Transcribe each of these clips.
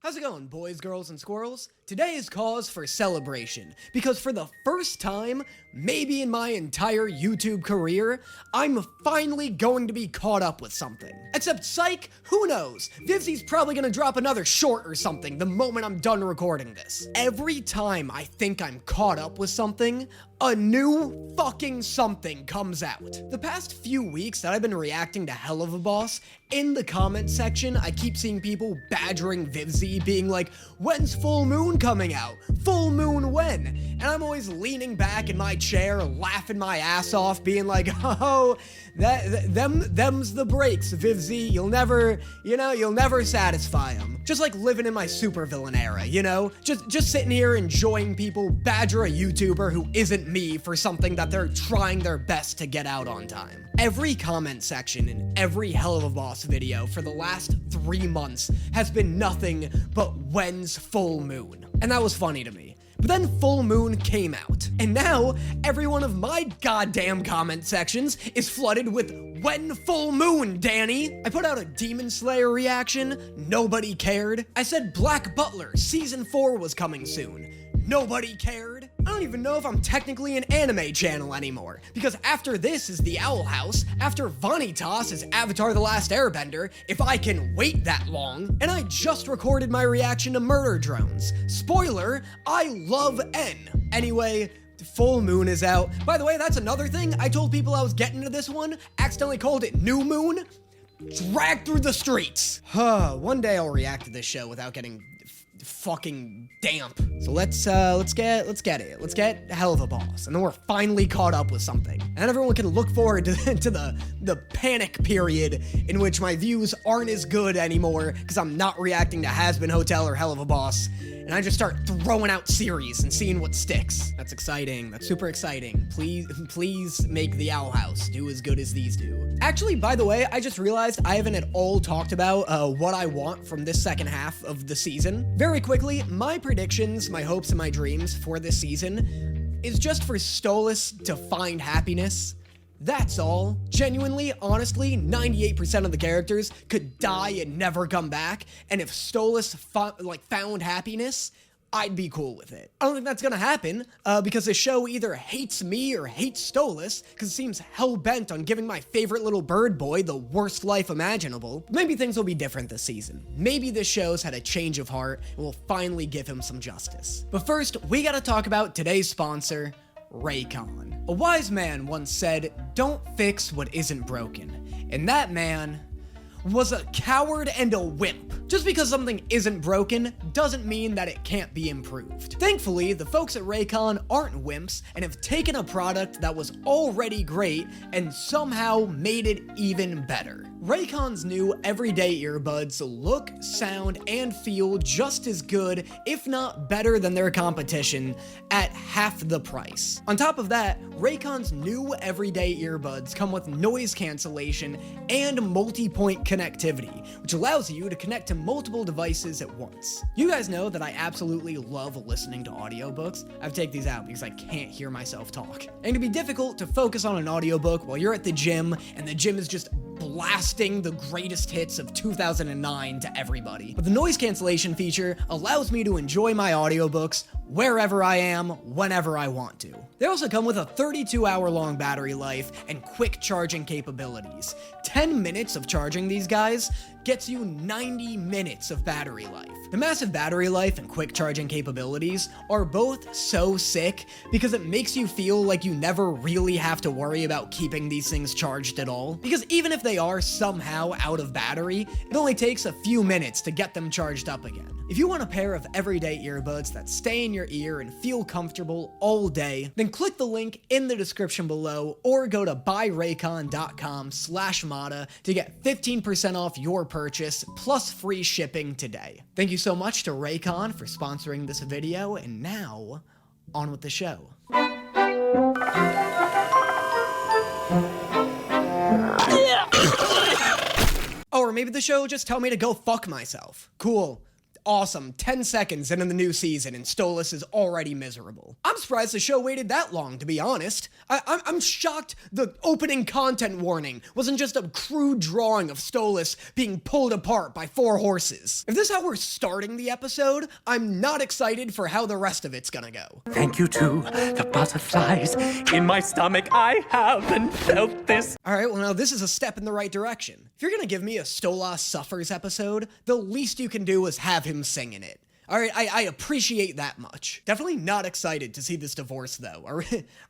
How's it going, boys, girls, and squirrels? Today is cause for celebration, because for the first time, maybe in my entire YouTube career, I'm finally going to be caught up with something. Except, psych, who knows? Vivzi's probably gonna drop another short or something the moment I'm done recording this. Every time I think I'm caught up with something, a new fucking something comes out. The past few weeks that I've been reacting to Helluva, in the comment section, I keep seeing people badgering Vivzi, being like, when's full moon coming out? Full moon when? And I'm always leaning back in my chair, laughing my ass off, being like, oh, them's the breaks, Vivzi. You'll never satisfy them. Just like living in my supervillain era, you know? Just sitting here enjoying people badger a YouTuber who isn't me for something that they're trying their best to get out on time. Every comment section in every Helluva video for the last 3 months has been nothing but when's full moon. And that was funny to me. But then full moon came out, and now every one of my goddamn comment sections is flooded with when full moon, Danny. I put out a Demon Slayer reaction, nobody cared. I said Black Butler season 4 was coming soon, nobody cared. I don't even know if I'm technically an anime channel anymore, because after this is the Owl House, after Vanitas is Avatar: The Last Airbender, if I can wait that long, and I just recorded my reaction to Murder Drones. Spoiler, I love N. Anyway, full moon is out. By the way, that's another thing. I told people I was getting to this one, accidentally called it New Moon, dragged through the streets. One day I'll react to this show without getting fucking damp. So let's get it. Let's get Helluva, and then we're finally caught up with something. And everyone can look forward to the panic period in which my views aren't as good anymore because I'm not reacting to Has-Been Hotel or Helluva, and I just start throwing out series and seeing what sticks. That's exciting. That's super exciting. Please make the Owl House do as good as these do. Actually, by the way, I just realized I haven't at all talked about what I want from this second half of the season. Very quickly, my predictions, my hopes, and my dreams for this season is just for Stolas to find happiness. That's all. Genuinely, honestly, 98% of the characters could die and never come back, and if Stolas found happiness, I'd be cool with it. I don't think that's gonna happen, because the show either hates me or hates Stolas, because it seems hell-bent on giving my favorite little bird boy the worst life imaginable. Maybe things will be different this season. Maybe this show's had a change of heart, and will finally give him some justice. But first, we gotta talk about today's sponsor, Raycon. A wise man once said, "Don't fix what isn't broken." And that man was a coward and a wimp. Just because something isn't broken doesn't mean that it can't be improved. Thankfully, the folks at Raycon aren't wimps and have taken a product that was already great and somehow made it even better. Raycon's new everyday earbuds look, sound, and feel just as good, if not better than their competition, at half the price. On top of that, Raycon's new everyday earbuds come with noise cancellation and multi-point connectivity, which allows you to connect to multiple devices at once. You guys know that I absolutely love listening to audiobooks. I've taken these out because I can't hear myself talk. And it can be difficult to focus on an audiobook while you're at the gym, and the gym is just blasting the greatest hits of 2009 to everybody. But the noise cancellation feature allows me to enjoy my audiobooks wherever I am, whenever I want to. They also come with a 32-hour-long battery life and quick charging capabilities. 10 minutes of charging these guys gets you 90 minutes of battery life. The massive battery life and quick charging capabilities are both so sick because it makes you feel like you never really have to worry about keeping these things charged at all. Because even if they are somehow out of battery, it only takes a few minutes to get them charged up again. If you want a pair of everyday earbuds that stay in your ear and feel comfortable all day, then click the link in the description below or go to buyraycon.com/Mata to get 15% off your purchase plus free shipping today. Thank you so much to Raycon for sponsoring this video, and now, on with the show. Or maybe the show will just tell me to go fuck myself. Cool. Awesome, 10 seconds into the new season and Stolas is already miserable. I'm surprised the show waited that long, to be honest. I'm shocked the opening content warning wasn't just a crude drawing of Stolas being pulled apart by 4 horses. If this is how we're starting the episode, I'm not excited for how the rest of it's gonna go. Thank you to the butterflies in my stomach. I haven't felt this. Alright, well now this is a step in the right direction. If you're gonna give me a Stolas Suffers episode, the least you can do is have him sing in it. Alright, I appreciate that much. Definitely not excited to see this divorce though. Are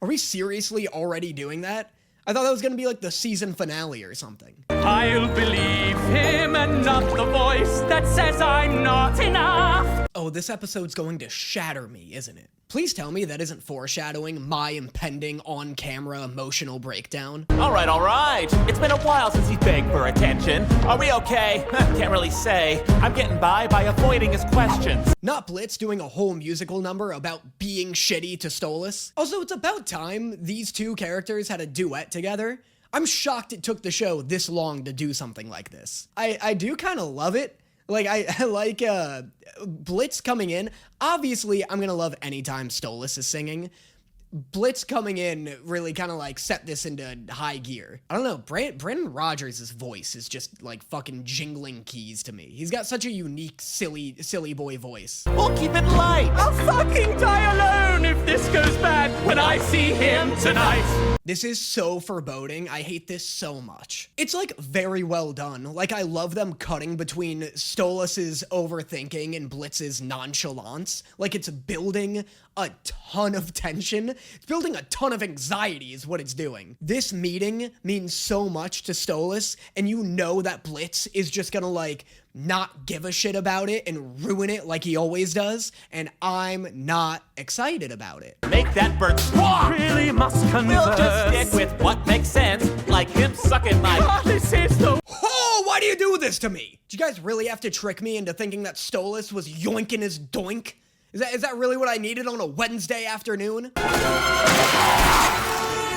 we seriously already doing that? I thought that was gonna be like the season finale or something. I'll believe him and not the voice that says I'm not enough. Oh, this episode's going to shatter me, isn't it? Please tell me that isn't foreshadowing my impending on-camera emotional breakdown. All right. It's been a while since he begged for attention. Are we okay? Can't really say. I'm getting by avoiding his questions. Not Blitz doing a whole musical number about being shitty to Stolas. Also, it's about time these two characters had a duet together. I'm shocked it took the show this long to do something like this. I do kind of love it. Like, I like Blitz coming in. Obviously, I'm gonna love anytime Stolas is singing. Blitz coming in really kind of like set this into high gear. I don't know, Brandon Rogers' voice is just like fucking jingling keys to me. He's got such a unique, silly boy voice. We'll keep it light. I'll fucking die alone if this goes bad when I see him tonight. This is so foreboding. I hate this so much. It's like very well done. Like I love them cutting between Stolas's overthinking and Blitz's nonchalance. Like it's building a ton of tension. It's building a ton of anxiety is what it's doing. This meeting means so much to Stolas, and you know that Blitz is just gonna like not give a shit about it and ruin it like he always does, and I'm not excited about it. Make that bird squawk. Really must converse. We'll just stick with what makes sense, like him sucking my... This is the... Oh, why do you do this to me? Did you guys really have to trick me into thinking that Stolas was yoinking his doink? Is that really what I needed on a Wednesday afternoon?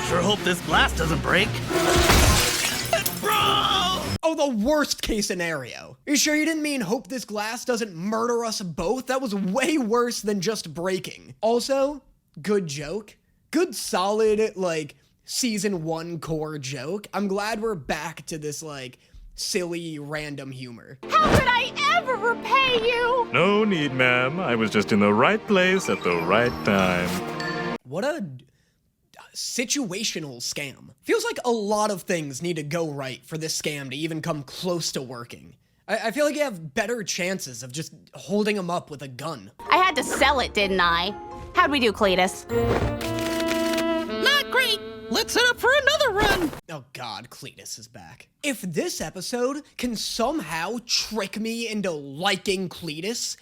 Sure hope this glass doesn't break. Oh, the worst case scenario. Are you sure you didn't mean hope this glass doesn't murder us both? That was way worse than just breaking. Also, good joke. Good solid, like, season 1 core joke. I'm glad we're back to this, like, silly, random humor. How could I ever repay you? No need, ma'am. I was just in the right place at the right time. What a situational scam. Feels like a lot of things need to go right for this scam to even come close to working. I feel like you have better chances of just holding him up with a gun. I had to sell it, didn't I? How'd we do, Cletus? Not great. Let's set up for another run. Oh god, Cletus is back. If this episode can somehow trick me into liking Cletus,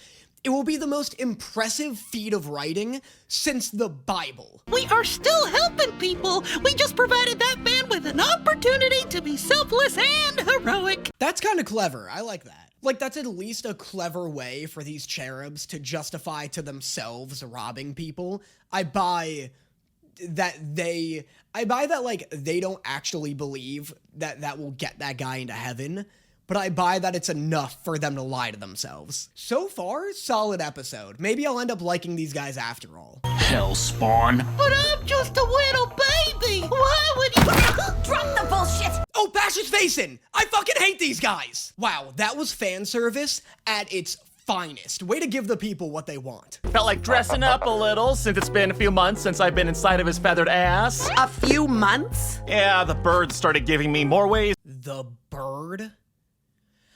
it will be the most impressive feat of writing since the Bible. We are still helping people. We just provided that man with an opportunity to be selfless and heroic. That's kind of clever. I like that. Like, that's at least a clever way for these cherubs to justify to themselves robbing people. I buy that, like, they don't actually believe that that will get that guy into heaven, but I buy that it's enough for them to lie to themselves. So far, solid episode. Maybe I'll end up liking these guys after all. Hell spawn. But I'm just a little baby. Why would you... Drop the bullshit! Oh, Bash is facing! I fucking hate these guys! Wow, that was fan service at its finest. Way to give the people what they want. Felt like dressing up a little since it's been a few months since I've been inside of his feathered ass. A few months? Yeah, the bird started giving me more ways. The bird?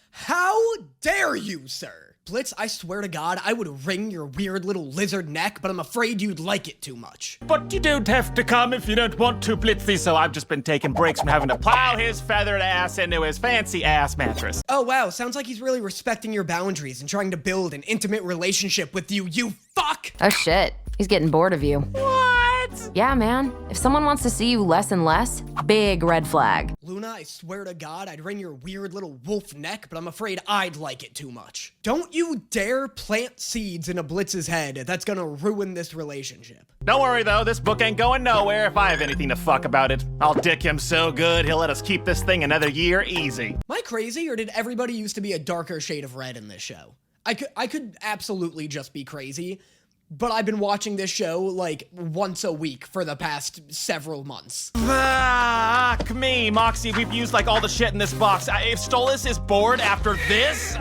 How dare you, sir? Blitz, I swear to God, I would wring your weird little lizard neck, but I'm afraid you'd like it too much. But you don't have to come if you don't want to, Blitzy, so I've just been taking breaks from having to plow his feathered ass into his fancy ass mattress. Oh wow, sounds like he's really respecting your boundaries and trying to build an intimate relationship with you, you fuck! Oh shit, he's getting bored of you. What? Yeah, man. If someone wants to see you less and less, big red flag. Luna, I swear to God, I'd wring your weird little wolf neck, but I'm afraid I'd like it too much. Don't you dare plant seeds in a Blitz's head. That's gonna ruin this relationship. Don't worry though, this book ain't going nowhere if I have anything to fuck about it. I'll dick him so good, he'll let us keep this thing another year easy. Am I crazy, or did everybody used to be a darker shade of red in this show? I could absolutely just be crazy, but I've been watching this show like once a week for the past several months. Fuck me, Moxie, we've used like all the shit in this box. If Stolas is bored after this,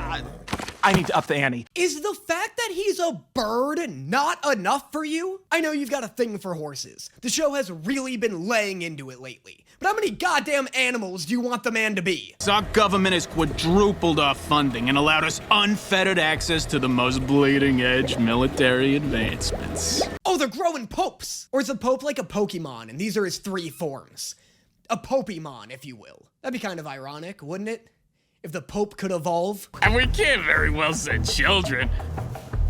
I need to up the ante. Is the fact that he's a bird not enough for you? I know you've got a thing for horses. The show has really been laying into it lately. But how many goddamn animals do you want the man to be? Our government has quadrupled our funding and allowed us unfettered access to the most bleeding-edge military advancements. Oh, they're growing popes! Or is a pope like a Pokemon, and these are his 3 forms? A Popemon, if you will. That'd be kind of ironic, wouldn't it? If the pope could evolve. And we can't very well send children.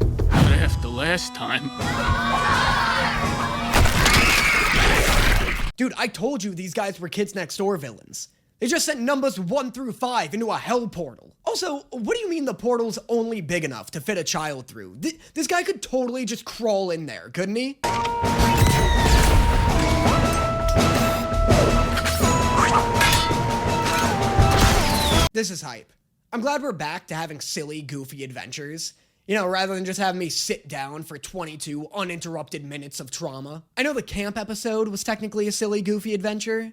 Not after last time. Dude, I told you these guys were Kids Next Door villains. They just sent numbers 1 through 5 into a hell portal. Also, what do you mean the portal's only big enough to fit a child through? This guy could totally just crawl in there, couldn't he? This is hype. I'm glad we're back to having silly, goofy adventures. You know, rather than just having me sit down for 22 uninterrupted minutes of trauma. I know the camp episode was technically a silly, goofy adventure,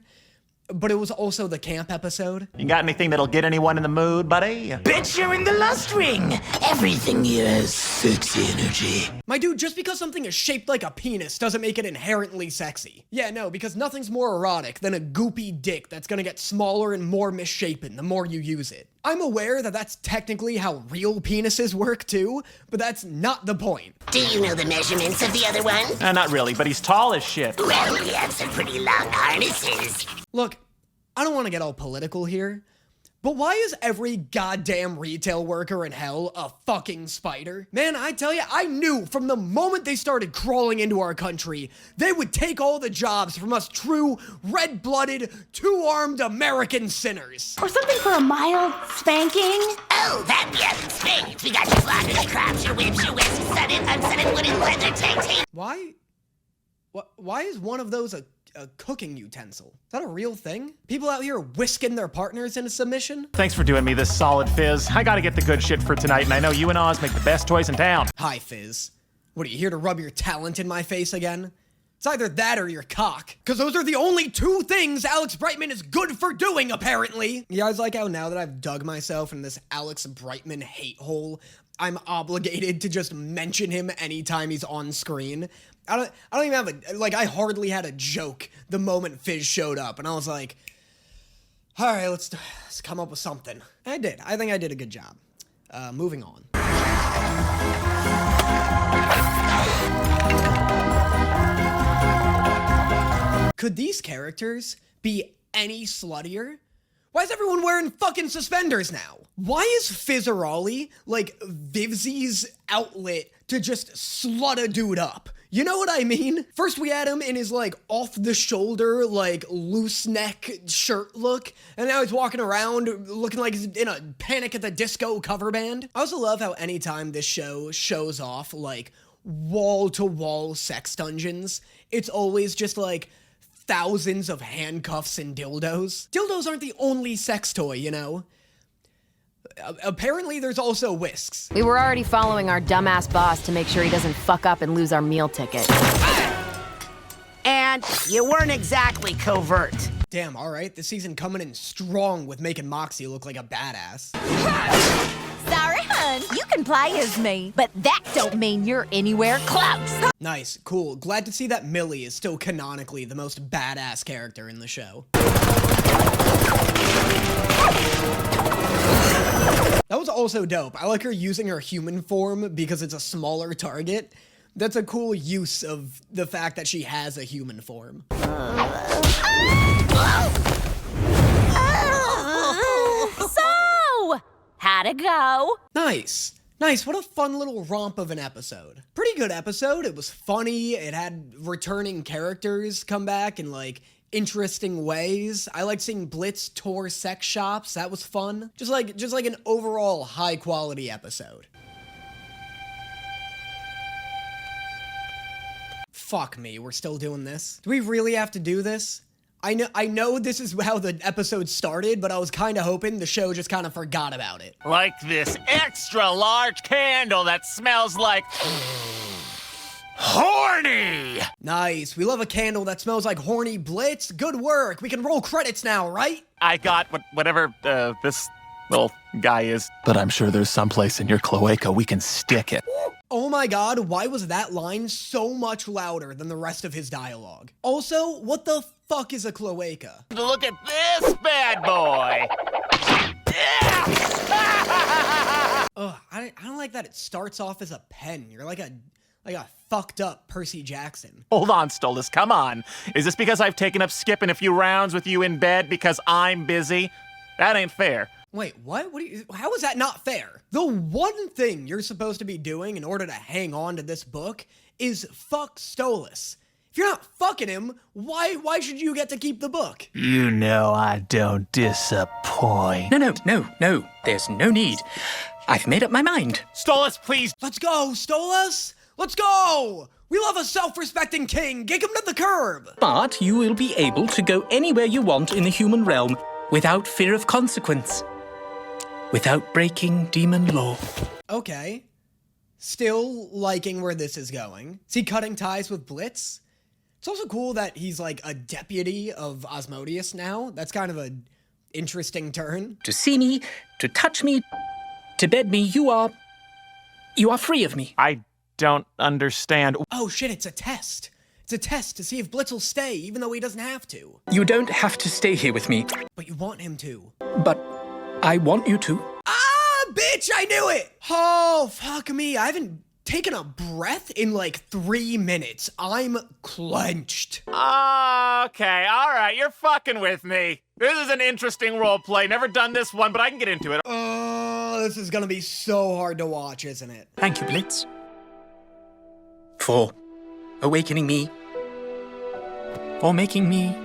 but it was also the camp episode. You got anything that'll get anyone in the mood, buddy? Bet you're in the lust ring. Everything here has sexy energy. My dude, just because something is shaped like a penis doesn't make it inherently sexy. Yeah, no, because nothing's more erotic than a goopy dick that's gonna get smaller and more misshapen the more you use it. I'm aware that that's technically how real penises work too, but that's not the point. Do you know the measurements of the other one? Not really, but he's tall as shit. Well, we have some pretty long harnesses. Look, I don't want to get all political here, but why is every goddamn retail worker in hell a fucking spider? Man, I tell you, I knew from the moment they started crawling into our country, they would take all the jobs from us true, red-blooded, two-armed American sinners. Or something for a mild spanking? Oh, that we haven't spanked. We got your flogging, crops, your whips, your whisks, sudden, unsudden wooden leather tank tape. Why is one of those a cooking utensil? Is that a real thing? People out here whisking their partners into submission? Thanks for doing me this solid, Fizz. I gotta get the good shit for tonight, and I know you and Oz make the best toys in town. Hi, Fizz. What, are you here to rub your talent in my face again? It's either that or your cock. Because those are the only 2 things Alex Brightman is good for doing, apparently. You guys like how now that I've dug myself in this Alex Brightman hate hole, I'm obligated to just mention him anytime he's on screen? I don't even have I hardly had a joke the moment Fizz showed up, and I was like, all right, let's come up with something. And I did. I think I did a good job. Moving on. Could these characters be any sluttier? Why is everyone wearing fucking suspenders now? Why is Fizzerolli like Vivzi's outlet to just slut a dude up? You know what I mean? First we had him in his like off-the-shoulder, like loose neck shirt look, and now he's walking around looking like he's in a Panic at the Disco cover band. I also love how anytime this show shows off like wall-to-wall sex dungeons, it's always just like thousands of handcuffs and dildos. Dildos aren't the only sex toy, you know? Apparently there's also whisks. We were already following our dumbass boss to make sure he doesn't fuck up and lose our meal ticket. And you weren't exactly covert. Damn, alright, this season coming in strong with making Moxie look like a badass. Sorry, hun. You can play as me, but that don't mean you're anywhere close. Nice, cool. Glad to see that Millie is still canonically the most badass character in the show. That was also dope. I like her using her human form because it's a smaller target. That's a cool use of the fact that she has a human form. So, how'd it go? Nice. Nice, what a fun little romp of an episode. Pretty good episode. It was funny. It had returning characters come back in like interesting ways. I liked seeing Blitz tour sex shops. That was fun. Just like an overall high quality episode. Fuck me, we're still doing this. Do we really have to do this? I know this is how the episode started, but I was kind of hoping the show just kind of forgot about it. Like this extra large candle that smells like horny. Nice. We love a candle that smells like horny Blitz. Good work. We can roll credits now, right? I got whatever this little guy is, but I'm sure there's someplace in your cloaca we can stick it. Oh my god, why was that line so much louder than the rest of his dialogue? Also, what the fuck is a cloaca? Look at this bad boy. Ugh, I don't like that it starts off as a pen. You're like a fucked up Percy Jackson. Hold on, Stolas, come on. Is this because I've taken up skipping a few rounds with you in bed because I'm busy? That ain't fair. Wait, what? How is that not fair? The one thing you're supposed to be doing in order to hang on to this book is fuck Stolas. If you're not fucking him, why should you get to keep the book? You know I don't disappoint. No. There's no need. I've made up my mind. Stolas, please. Let's go, Stolas! Let's go! We love a self-respecting king. Kick him to the curb. But you will be able to go anywhere you want in the human realm without fear of consequence. Without breaking demon law. Okay. Still liking where this is going. Is he cutting ties with Blitz? It's also cool that he's like a deputy of Asmodeus now. That's kind of an interesting turn. To see me, to touch me, to bed me, you are free of me. I don't understand. Oh shit, it's a test. It's a test to see if Blitz will stay, even though he doesn't have to. You don't have to stay here with me. But you want him to. But I want you to. Ah, bitch, I knew it! Oh, fuck me. I haven't taken a breath in like 3 minutes. I'm clenched. Okay, all right, you're fucking with me. This is an interesting role play. Never done this one, but I can get into it. Oh, this is gonna be so hard to watch, isn't it? Thank you, Blitz. For awakening me. For making me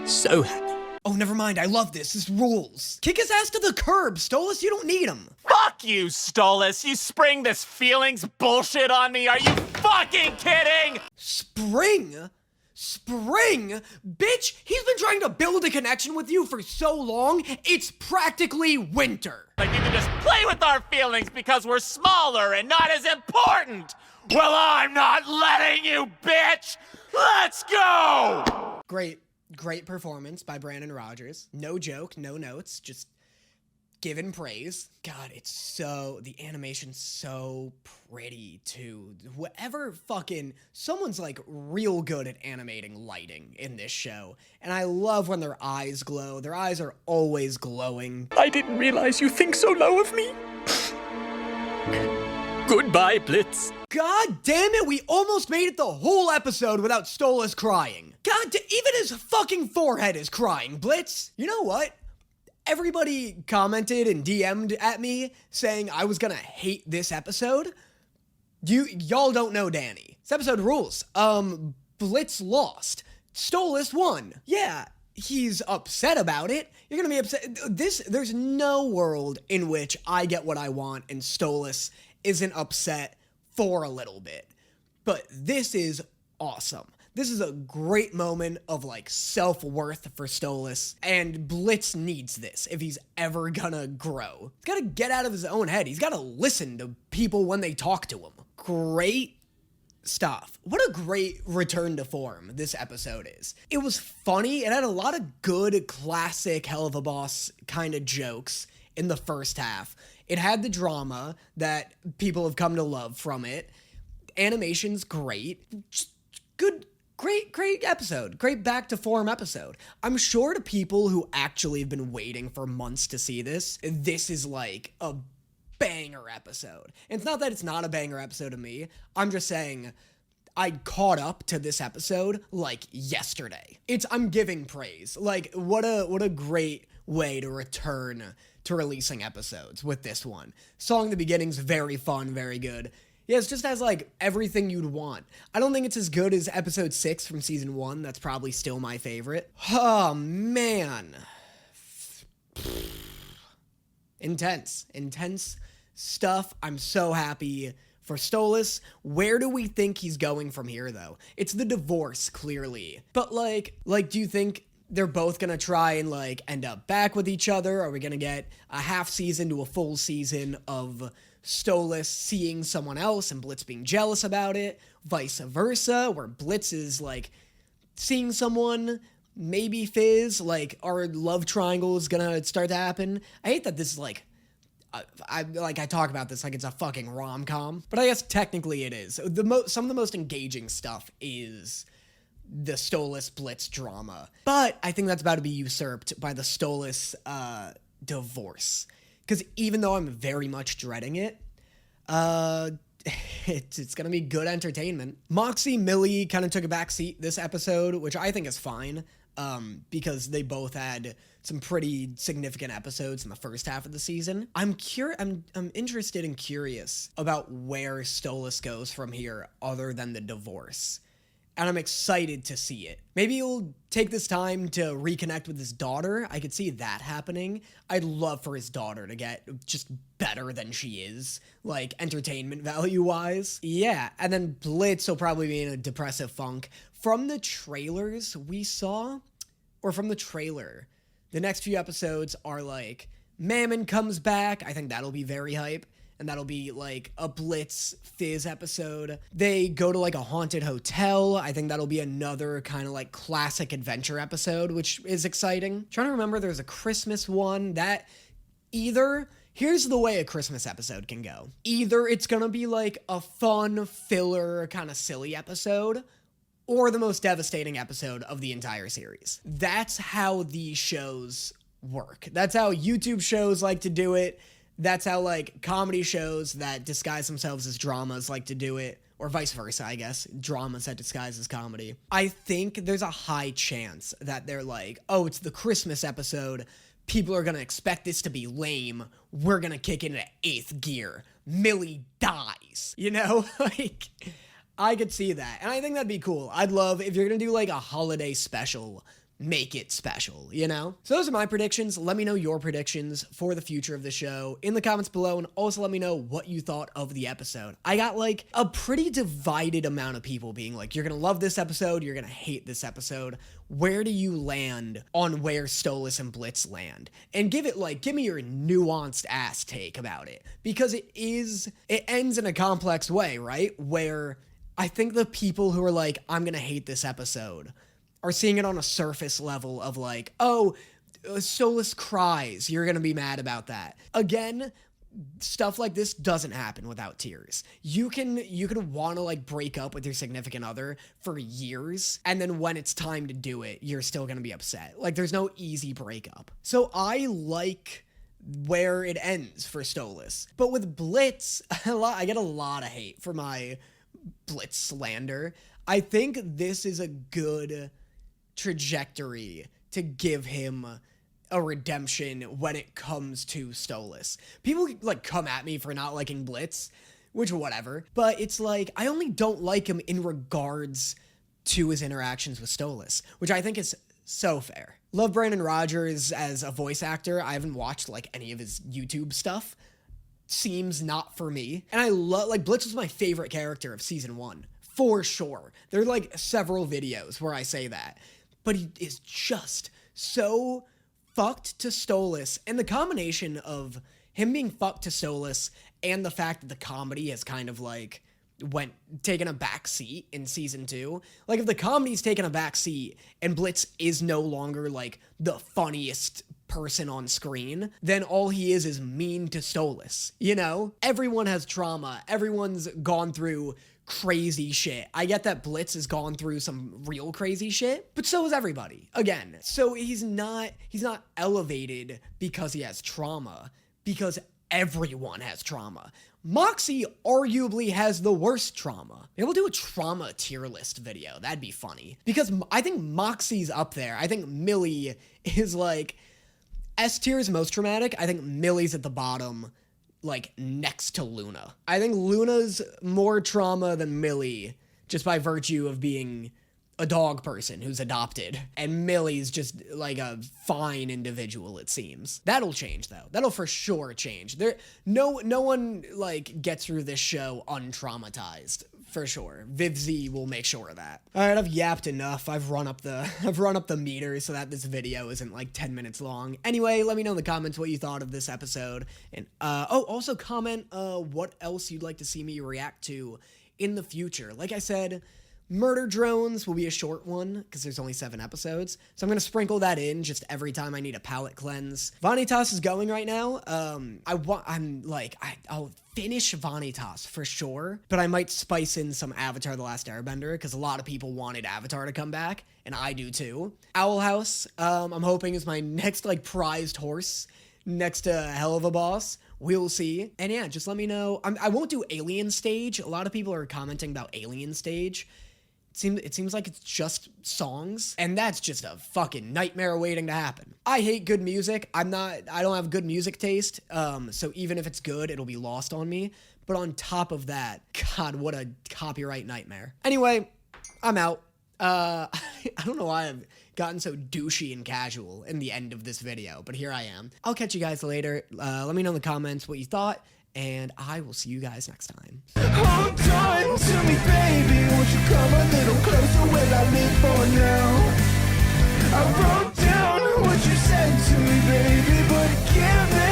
so happy. Oh, never mind. I love this. This rules. Kick his ass to the curb, Stolas. You don't need him. Fuck you, Stolas. You spring this feelings bullshit on me. Are you fucking kidding? Spring? Bitch, he's been trying to build a connection with you for so long, it's practically winter. Like you can just play with our feelings because we're smaller and not as important. Well, I'm not letting you, bitch. Let's go. Great performance by Brandon Rogers. No joke, no notes, just given praise. God, the animation's so pretty too. Someone's like real good at animating lighting in this show. And I love when their eyes glow. Their eyes are always glowing. I didn't realize you think so low of me. Goodbye, Blitz. God damn it, we almost made it the whole episode without Stolas crying. Even his fucking forehead is crying, Blitz. You know what? Everybody commented and DM'd at me saying I was gonna hate this episode. Y'all don't know Danny. This episode rules. Blitz lost. Stolas won. Yeah, he's upset about it. You're gonna be upset. There's no world in which I get what I want and Stolas isn't upset for a little bit. But this is awesome. This is a great moment of like self-worth for Stolas, and Blitz needs this if he's ever gonna grow. He's gotta get out of his own head. He's gotta listen to people when they talk to him. Great stuff. What a great return to form this episode is. It was funny. It had a lot of good classic Helluva Boss kind of jokes in the first half. It had the drama that people have come to love from it. Animation's great. Just great episode. Great back to form episode. I'm sure to people who actually have been waiting for months to see this is like a banger episode. And it's not that it's not a banger episode to me. I'm just saying I caught up to this episode like yesterday. I'm giving praise. Like what a great way to return to releasing episodes with this one. Song at the beginning's very fun, very good. Yeah, it just has like everything you'd want. I don't think it's as good as episode 6 from season 1. That's probably still my favorite. Oh man. Intense stuff. I'm so happy for Stolas. Where do we think he's going from here though? It's the divorce, clearly. But like do you think they're both gonna try and like end up back with each other? Are we gonna get a half season to a full season of Stolas seeing someone else and Blitz being jealous about it? Vice versa, where Blitz is like seeing someone, maybe Fizz, like our love triangle is gonna start to happen. I hate that this is like, I talk about this like it's a fucking rom-com, but I guess technically it is. Some of the most engaging stuff is the Stolas Blitz drama, but I think that's about to be usurped by the Stolas divorce. Because even though I'm very much dreading it, it's gonna be good entertainment. Moxie, Millie kind of took a back seat this episode, which I think is fine, because they both had some pretty significant episodes in the first half of the season. I'm interested and curious about where Stolas goes from here other than the divorce. And I'm excited to see it. Maybe he'll take this time to reconnect with his daughter. I could see that happening. I'd love for his daughter to get just better than she is, like entertainment value-wise. Yeah, and then Blitz will probably be in a depressive funk. From the trailers we saw, or from the trailer, the next few episodes are like, Mammon comes back. I think that'll be very hype. And that'll be like a Blitz Fizz episode. They go to like a haunted hotel. I think that'll be another kind of like classic adventure episode, which is exciting. Trying to remember, there's a Christmas one that here's the way a Christmas episode can go. Either it's gonna be like a fun, filler, kind of silly episode, or the most devastating episode of the entire series. That's how these shows work. That's how YouTube shows like to do it. That's how, like, comedy shows that disguise themselves as dramas like to do it, or vice versa, I guess, dramas that disguise as comedy. I think there's a high chance that they're like, oh, it's the Christmas episode, people are gonna expect this to be lame, we're gonna kick it into 8th gear, Millie dies, you know? Like, I could see that, and I think that'd be cool. I'd love, if you're gonna do, like, a holiday special, make it special, you know? So those are my predictions. Let me know your predictions for the future of the show in the comments below, and also let me know what you thought of the episode. I got like a pretty divided amount of people being like, you're gonna love this episode, you're gonna hate this episode. Where do you land on where Stolas and Blitz land? And give me your nuanced ass take about it, because it ends in a complex way, right? Where I think the people who are like, I'm gonna hate this episode, are seeing it on a surface level of like, oh, Stolas cries, you're gonna be mad about that. Again, stuff like this doesn't happen without tears. You can want to like break up with your significant other for years, and then when it's time to do it, you're still gonna be upset. Like, there's no easy breakup. So I like where it ends for Stolas. But with Blitz, I get a lot of hate for my Blitz slander. I think this is a good trajectory to give him a redemption when it comes to Stolas. People like come at me for not liking Blitz, which whatever, but it's like, I only don't like him in regards to his interactions with Stolas, which I think is so fair. Love Brandon Rogers as a voice actor. I haven't watched like any of his YouTube stuff. Seems not for me. And I love, like, Blitz was my favorite character of season 1, for sure. There are like several videos where I say that. But he is just so fucked to Stolas, and the combination of him being fucked to Stolas and the fact that the comedy has kind of like taken a back seat in season 2. Like, if the comedy's taken a back seat and Blitz is no longer like the funniest person on screen, then all he is mean to Stolas, you know? Everyone has trauma. Everyone's gone through crazy shit. I get that Blitz has gone through some real crazy shit, but so has everybody. Again, so he's not elevated because he has trauma, because everyone has trauma. Moxie arguably has the worst trauma. Maybe we'll do a trauma tier list video. That'd be funny. Because I think Moxie's up there. I think Millie is like, S tier is most traumatic. I think Millie's at the bottom, like next to Luna. I think Luna's more trauma than Millie, just by virtue of being a dog person who's adopted. And Millie's just like a fine individual, it seems. That'll change though. That'll for sure change. No one like gets through this show untraumatized for sure. VivZ will make sure of that. All right, I've yapped enough. I've run up the meter so that this video isn't like 10 minutes long. Anyway, let me know in the comments what you thought of this episode. And also comment what else you'd like to see me react to in the future. Like I said, Murder Drones will be a short one because there's only 7 episodes. So I'm going to sprinkle that in just every time I need a palate cleanse. Vanitas is going right now. I'll finish Vanitas for sure, but I might spice in some Avatar The Last Airbender because a lot of people wanted Avatar to come back, and I do too. Owl House, I'm hoping is my next like prized horse next to Helluva boss. We'll see. And yeah, just let me know. I won't do Alien Stage. A lot of people are commenting about Alien Stage. It seems like it's just songs, and that's just a fucking nightmare waiting to happen. I hate good music. I don't have good music taste, so even if it's good, it'll be lost on me. But on top of that, God, what a copyright nightmare. Anyway, I'm out. I don't know why I've gotten so douchey and casual in the end of this video, but here I am. I'll catch you guys later. Let me know in the comments what you thought, and I will see you guys next time. Hold on to me, baby. Won't you come a little closer? Where I live for now. I wrote down what you said to me, baby, but give it